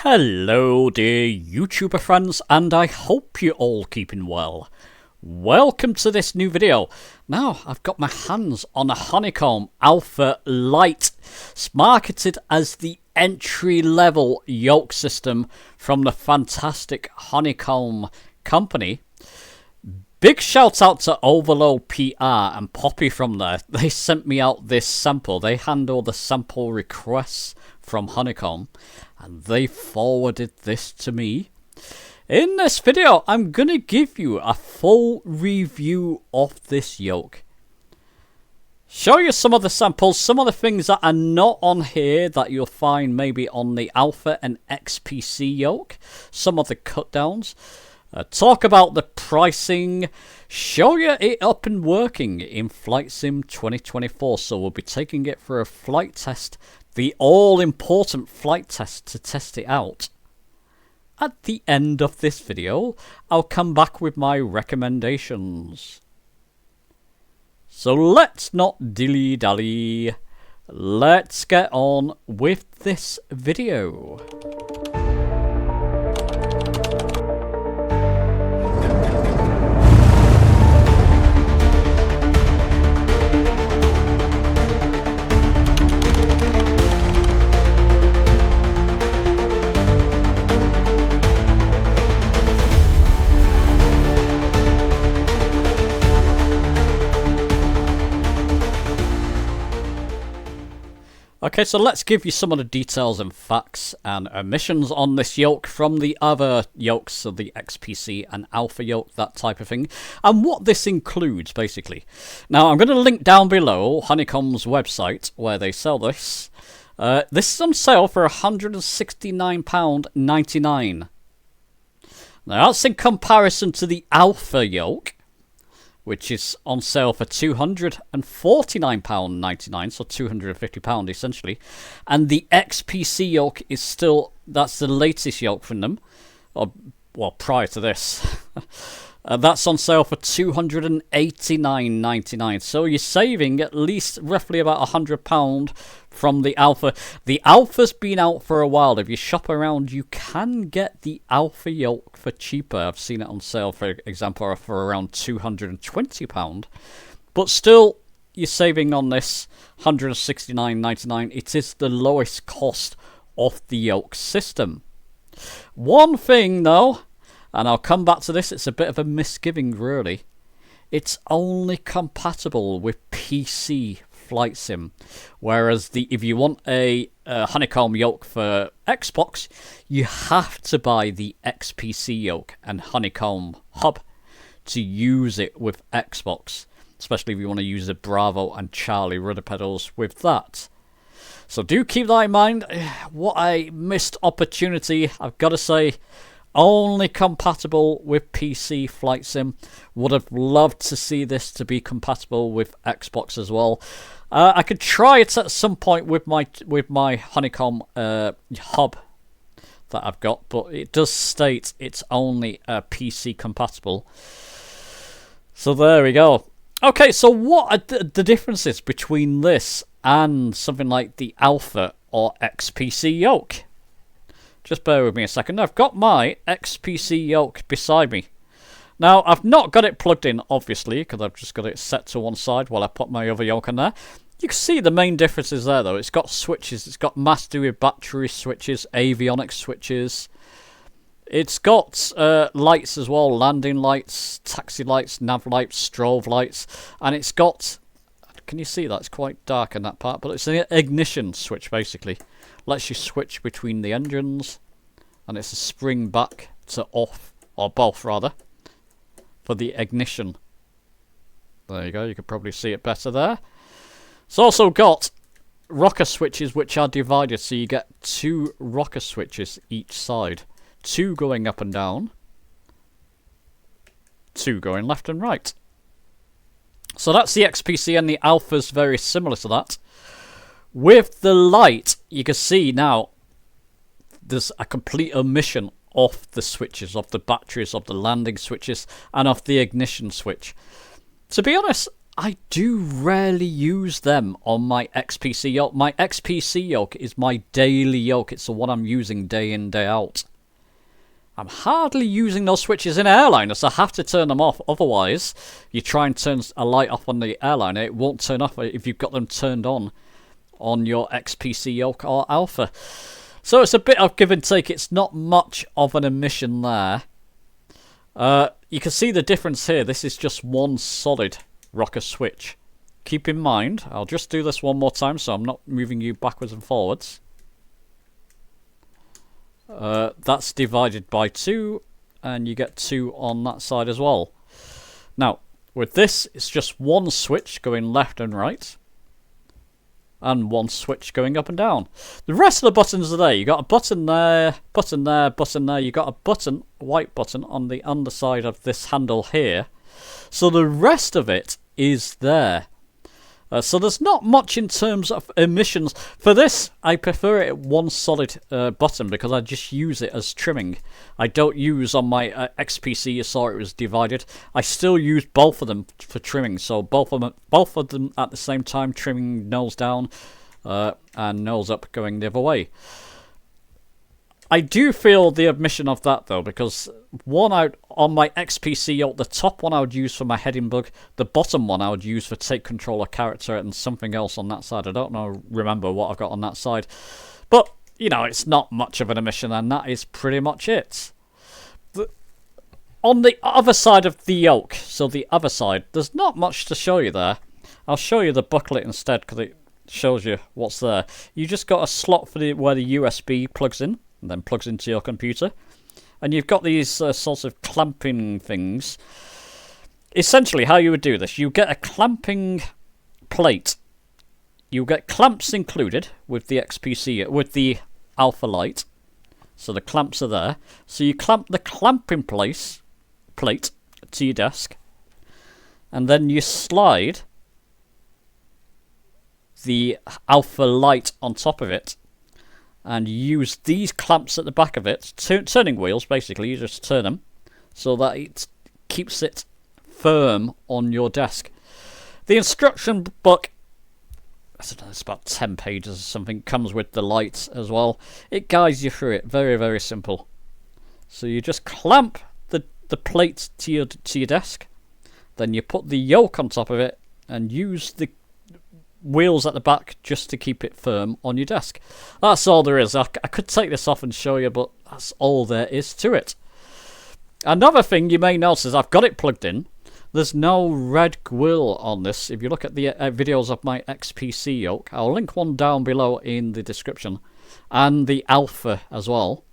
Hello dear YouTuber friends, and I hope you're all keeping well. Welcome to this new video. Now I've got my hands on a Honeycomb Alpha Lite. It's marketed as the entry-level yoke system from the fantastic Honeycomb company. Big shout out to Overload PR and Poppy from there. They sent me out this sample. They handle the sample requests from Honeycomb, and they forwarded this to me. In this video, I'm going to give you a full review of this yoke. Show you some of the samples, some of the things that are not on here that you'll find maybe on the Alpha and XPC yoke. Some of the cut downs. Talk about the pricing. Show you it up and working in Flight Sim 2024. So we'll be taking it for a flight test. The all-important flight test to test it out. At the end of this video, I'll come back with my recommendations. So let's not dilly-dally. Let's get on with this video. Okay, so let's give you some of the details and facts and omissions on this yoke from the other yokes, so the XPC and Alpha Yoke, that type of thing, and what this includes, basically. Now, I'm going to link down below Honeycomb's website where they sell this. This is on sale for £169.99. Now, that's in comparison to the Alpha Yoke, which is on sale for £249.99, so £250 essentially. And the XPC yoke is still, that's the latest yoke from them, or, well, prior to this. That's on sale for £289.99, so you're saving at least roughly about £100 from the Alpha. The Alpha's been out for a while. If you shop around, you can get the Alpha yoke for cheaper. I've seen it on sale, for example, for around £220. But still, you're saving on this £169.99. It is the lowest cost of the yoke system. One thing, though, and I'll come back to this, it's a bit of a misgiving, really. It's only compatible with PC Flight Sim, whereas if you want a Honeycomb yoke for Xbox, you have to buy the XPC yoke and Honeycomb hub to use it with Xbox, especially if you want to use the Bravo and Charlie rudder pedals with that. So do keep that in mind. What a missed opportunity, I've got to say. Only compatible with PC Flight Sim. Would have loved to see this to be compatible with Xbox as well. I could try it at some point with my Honeycomb hub that I've got, but it does state it's only PC compatible. So there we go. Okay, so what are the differences between this and something like the Alpha or XPC yoke? Just bear with me a second. I've got my XPC yoke beside me. Now, I've not got it plugged in, obviously, because I've just got it set to one side while I put my other yoke on there. You can see the main differences there, though. It's got switches. It's got master with battery switches, avionics switches. It's got lights as well, landing lights, taxi lights, nav lights, strobe lights. And it's got... Can you see that? It's quite dark in that part, but it's an ignition switch, basically. Lets you switch between the engines, and it's a spring back to off, or both rather, for the ignition. There you go, you can probably see it better there. It's also got rocker switches which are divided, so you get 2 rocker switches each side. 2 going up and down, 2 going left and right. So that's the XPC, and the Alpha's very similar to that. With the Lite, you can see now there's a complete omission of the switches, of the batteries, of the landing switches, and of the ignition switch. To be honest, I do rarely use them on my XPC yoke. My XPC yoke is my daily yoke. It's the one I'm using day in, day out. I'm hardly using those switches in airliners, so I have to turn them off. Otherwise, you try and turn a light off on the airliner, it won't turn off if you've got them turned on your XPC yoke or Alpha. So it's a bit of give and take. It's not much of an emission there. You can see the difference here. This is just one solid rocker switch. Keep in mind, I'll just do this one more time so I'm not moving you backwards and forwards. That's divided by 2, and you get 2 on that side as well. Now, with this, it's just one switch going left and right, and one switch going up and down. The rest of the buttons are there. You got a button there, button there, button there. You got a button, white button, on the underside of this handle here. So the rest of it is there. So there's not much in terms of emissions. For this, I prefer it one solid button because I just use it as trimming. I don't use on my XPC, you saw it was divided. I still use both of them for trimming. So both of them at the same time, trimming nose down and nose up going the other way. I do feel the omission of that though, because one out on my XPC yoke, the top one I would use for my heading bug, the bottom one I would use for take controller character, and something else on that side. I don't remember what I've got on that side, but you know, it's not much of an omission, and that is pretty much it. On the other side of the yoke, so the other side, there's not much to show you there. I'll show you the booklet instead because it shows you what's there. You just got a slot for where the USB plugs in, and then plugs into your computer. And you've got these sorts of clamping things. Essentially, how you would do this, you get a clamping plate. You get clamps included with the XPC, with the Alpha Lite. So the clamps are there. So you clamp the clamping plate to your desk. And then you slide the Alpha Lite on top of it. And use these clamps at the back of it, turning wheels basically, you just turn them, so that it keeps it firm on your desk. The instruction book, I don't know, it's about 10 pages or something, comes with the lights as well. It guides you through it, very, very simple. So you just clamp the plate to your desk, then you put the yoke on top of it, and use the wheels at the back just to keep it firm on your desk. That's all there is. I could take this off and show you, but that's all there is to it. Another thing you may notice is I've got it plugged in. There's no red grill on this. If you look at the videos of my XPC yoke, I'll link one down below in the description, and the Alpha as well.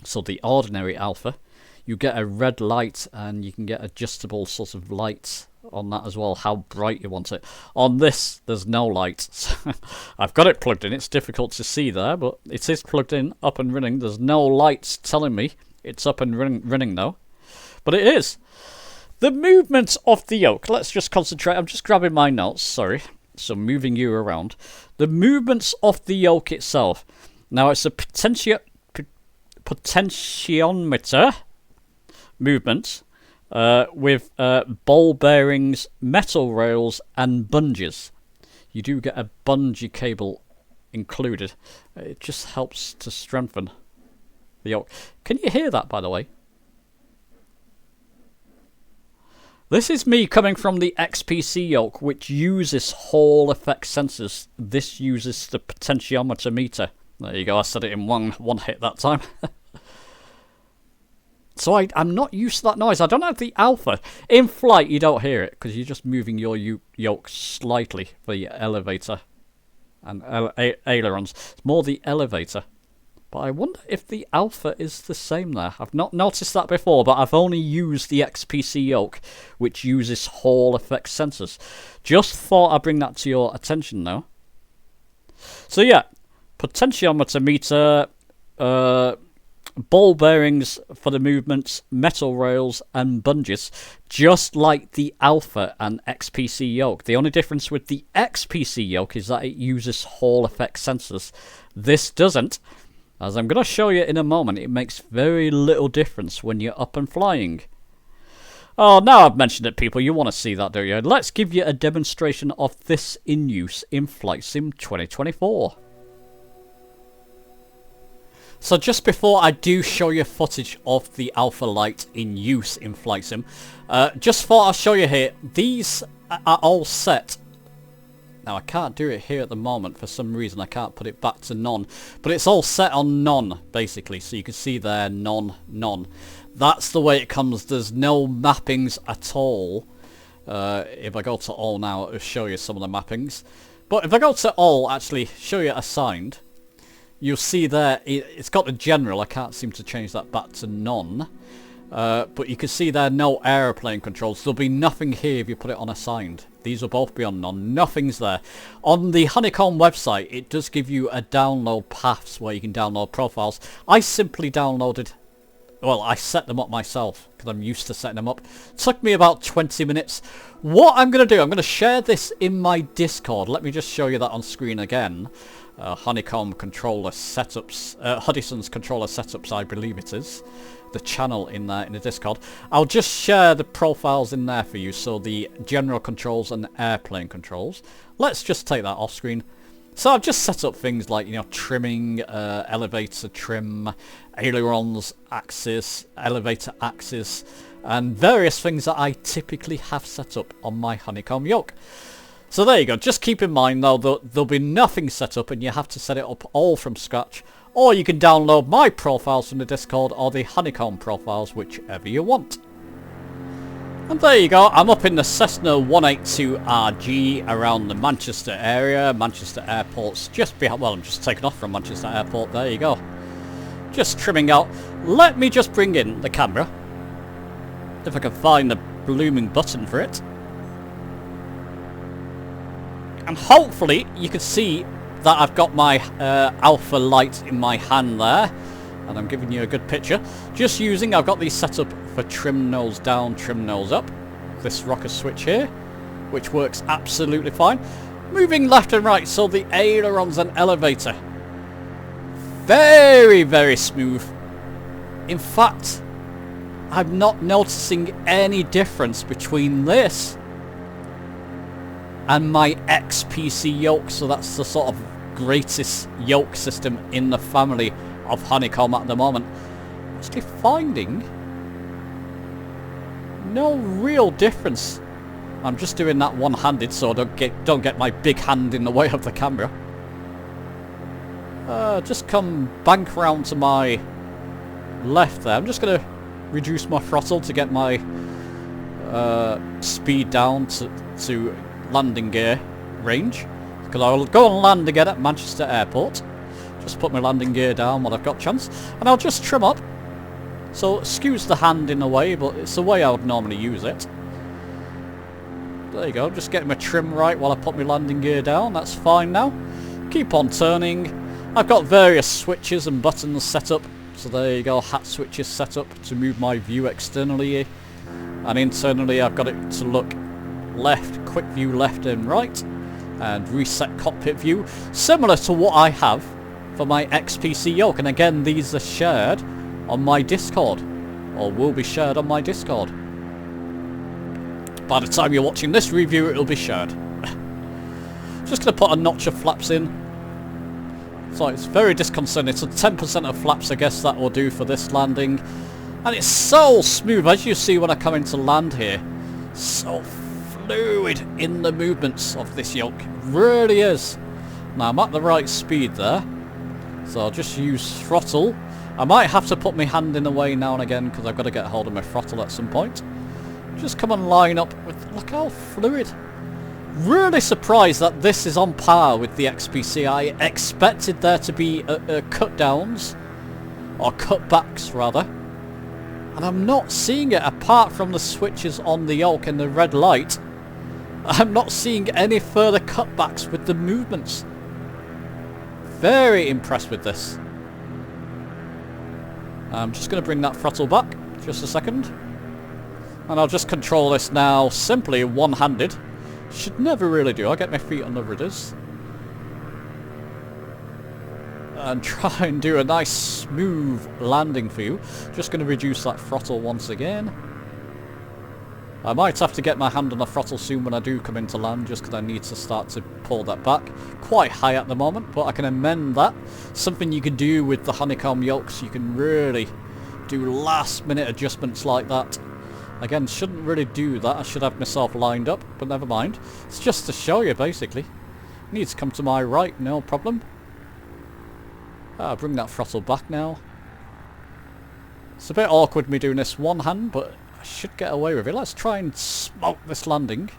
So the ordinary Alpha, you get a red light, and you can get adjustable sorts of lights on that as well, how bright you want it. On this, there's no light. I've got it plugged in. It's difficult to see there, but it is plugged in, up and running. There's no lights telling me it's up and running though, but it is. The movement of the yoke, let's just concentrate. I'm just grabbing my notes, sorry, so moving you around. The movements of the yoke itself. Now it's a potentiometer movement with ball bearings, metal rails, and bungees. You do get a bungee cable included. It just helps to strengthen the yoke. Can you hear that, by the way? This is me coming from the XPC yoke, which uses Hall effect sensors. This uses the potentiometer meter. There you go, I said it in one hit that time. So I'm not used to that noise. I don't have the Alpha. In flight, you don't hear it because you're just moving your yoke slightly for the elevator and ailerons. It's more the elevator. But I wonder if the Alpha is the same there. I've not noticed that before, but I've only used the XPC yoke, which uses Hall effect sensors. Just thought I'd bring that to your attention now. So yeah, potentiometer meter, ball bearings for the movements, metal rails, and bungees, just like the Alpha and XPC yoke. The only difference with the XPC yoke is that it uses Hall effect sensors. This doesn't. As I'm going to show you in a moment, it makes very little difference when you're up and flying. Oh, now I've mentioned it, people. You want to see that, don't you? Let's give you a demonstration of this in use in Flight Sim 2024. So just before I do show you footage of the Alpha Lite in use in Flight Sim, just thought I'll show you here, these are all set. Now I can't do it here at the moment for some reason, I can't put it back to none, but it's all set on none basically, so you can see there none. That's the way it comes, there's no mappings at all. If I go to all now, it'll show you some of the mappings. But if I go to all, actually show you assigned, you'll see there, it's got the general, I can't seem to change that back to none. But you can see there no aeroplane controls. There'll be nothing here if you put it on assigned. These will both be on none. Nothing's there. On the Honeycomb website, it does give you a download paths where you can download profiles. I simply downloaded, well, I set them up myself because I'm used to setting them up. Took me about 20 minutes. What I'm going to do, I'm going to share this in my Discord. Let me just show you that on screen again. Honeycomb controller setups, Hudson's controller setups, I believe it is. The channel in there in the Discord. I'll just share the profiles in there for you, so the general controls and airplane controls. Let's just take that off screen. So I've just set up things like, you know, trimming, elevator trim, ailerons axis, elevator axis, and various things that I typically have set up on my Honeycomb Yoke. So there you go. Just keep in mind though that there'll be nothing set up and you have to set it up all from scratch. Or you can download my profiles from the Discord or the Honeycomb profiles, whichever you want. And there you go. I'm up in the Cessna 182RG around the Manchester area. Manchester Airport's just behind. Well, I'm just taking off from Manchester Airport. There you go. Just trimming out. Let me just bring in the camera. If I can find the blooming button for it. And hopefully you can see that I've got my Alpha Lite in my hand there. And I'm giving you a good picture. Just using, I've got these set up for trim nose down, trim nose up. This rocker switch here, which works absolutely fine. Moving left and right, so the ailerons and elevator. Very, very smooth. In fact, I'm not noticing any difference between this and my XPC yoke, so that's the sort of greatest yoke system in the family of Honeycomb at the moment. Actually finding no real difference. I'm just doing that one-handed so I don't get my big hand in the way of the camera. Just come bank round to my left there. I'm just going to reduce my throttle to get my speed down to landing gear range, because I'll go and land again at Manchester Airport. Just put my landing gear down when I've got chance, and I'll just trim up. So excuse the hand in a way, but it's the way I would normally use it. There you go, just getting my trim right while I put my landing gear down. That's fine now. Keep on turning. I've got various switches and buttons set up. So there you go, hat switches set up to move my view externally, and internally I've got it to look left, quick view left and right, and reset cockpit view, similar to what I have for my XPC yoke. And again, these are shared on my Discord, or will be shared on my Discord. By the time you're watching this review, it'll be shared. Just going to put a notch of flaps in. So it's very disconcerting. It's a 10% of flaps, I guess that will do for this landing. And it's so smooth, as you see when I come into land here. So fluid in the movements of this yoke. It really is. Now I'm at the right speed there. So I'll just use throttle. I might have to put my hand in the way now and again because I've got to get hold of my throttle at some point. Just come and line up with, look how fluid. Really surprised that this is on par with the XPC. I expected there to be cut downs, or cutbacks rather, and I'm not seeing it. Apart from the switches on the yoke and the red light, I'm not seeing any further cutbacks with the movements. Very impressed with this. I'm just going to bring that throttle back just a second, and I'll just control this now simply one-handed. Should never really do. I'll get my feet on the rudders and try and do a nice smooth landing for you. Just going to reduce that throttle once again. I might have to get my hand on the throttle soon when I do come into land, just because I need to start to pull that back. Quite high at the moment, but I can amend that. Something you can do with the Honeycomb Yokes, you can really do last minute adjustments like that. Again, shouldn't really do that. I should have myself lined up, but never mind. It's just to show you, basically. Needs to come to my right, no problem. Bring that throttle back now. It's a bit awkward me doing this one hand, but I should get away with it. Let's try and smoke this landing.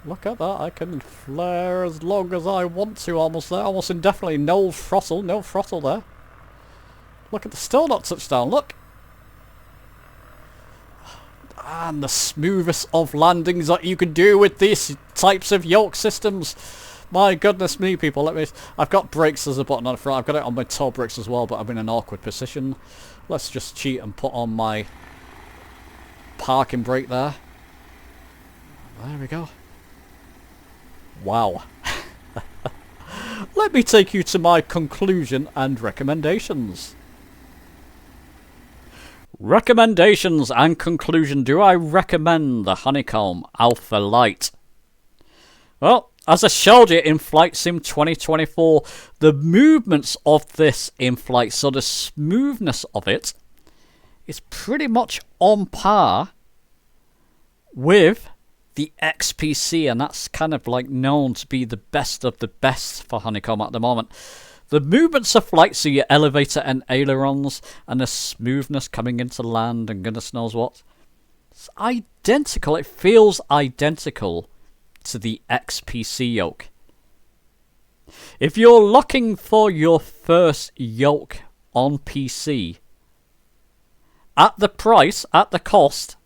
Look at that, I can flare as long as I want to, almost there, almost indefinitely. No throttle there. Look at the, still not touchdown, look! And the smoothest of landings that you can do with these types of yoke systems. My goodness me, people, I've got brakes as a button on the front. I've got it on my toe brakes as well, but I'm in an awkward position. Let's just cheat and put on my parking brake there. There we go. Wow. Let me take you to my conclusion and recommendations. Recommendations and conclusion. Do I recommend the Honeycomb Alpha Lite? Well, as I showed you in Flight Sim 2024, the movements of this in flight, so the smoothness of it, is pretty much on par with the XPC, and that's kind of like known to be the best of the best for Honeycomb at the moment. The movements of flight, so your elevator and ailerons, and the smoothness coming into land and goodness knows what, it's identical. It feels identical to the XPC yoke. If you're looking for your first yoke on PC, at the price, at the cost,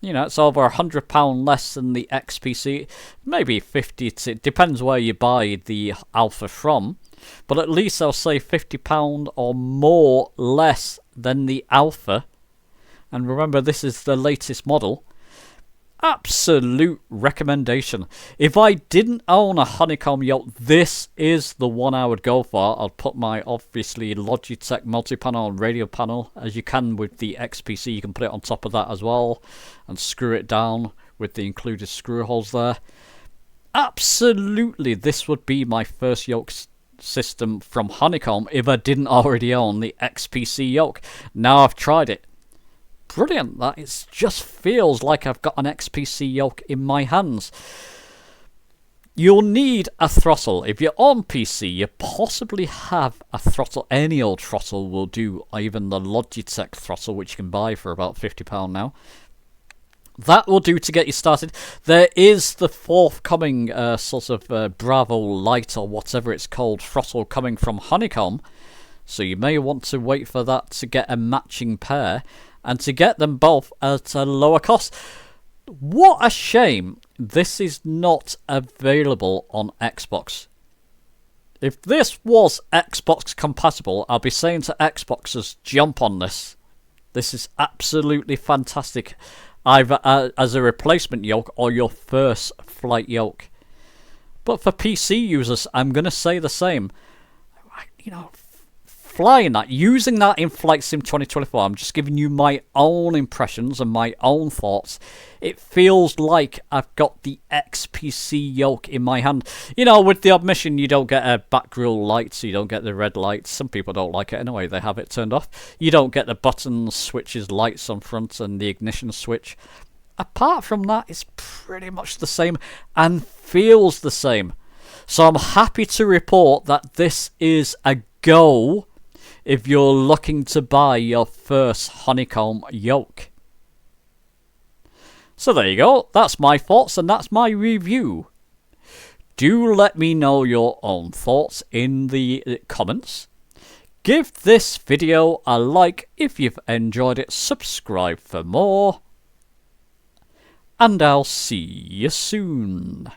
you know, it's over £100 less than the XPC, maybe 50, it depends where you buy the Alpha from, but at least I'll say £50 or more less than the Alpha. And remember, this is the latest model. Absolute recommendation. If I didn't own a Honeycomb yoke, this is the one I would go for. I'll put my, obviously, Logitech multi-panel and radio panel, as you can with the XPC. You can put it on top of that as well and screw it down with the included screw holes there. Absolutely, this would be my first yoke system from Honeycomb if I didn't already own the XPC yoke. Now I've tried it. Brilliant. That it just feels like I've got an XPC yoke in my hands. You'll need a throttle. If you're on PC, you possibly have a throttle. Any old throttle will do, even the Logitech throttle, which you can buy for about £50 now. That will do to get you started. There is the forthcoming sort of Bravo Lite or whatever it's called throttle coming from Honeycomb. So you may want to wait for that to get a matching pair and to get them both at a lower cost. What a shame this is not available on Xbox. If this was Xbox compatible, I'll be saying to Xboxers, jump on this. This is absolutely fantastic. Either as a replacement yoke or your first flight yoke. But for PC users, I'm going to say the same. You know, flying that, using that in Flight Sim 2024, I'm just giving you my own impressions and my own thoughts. It feels like I've got the XPC yoke in my hand. You know, with the admission, you don't get a back grille light, so you don't get the red lights. Some people don't like it anyway, they have it turned off. You don't get the buttons, switches, lights on front, and the ignition switch. Apart from that, it's pretty much the same and feels the same. So I'm happy to report that this is a go if you're looking to buy your first Honeycomb yoke. So there you go, that's my thoughts and that's my review. Do let me know your own thoughts in the comments. Give this video a like if you've enjoyed it, subscribe for more, and I'll see you soon.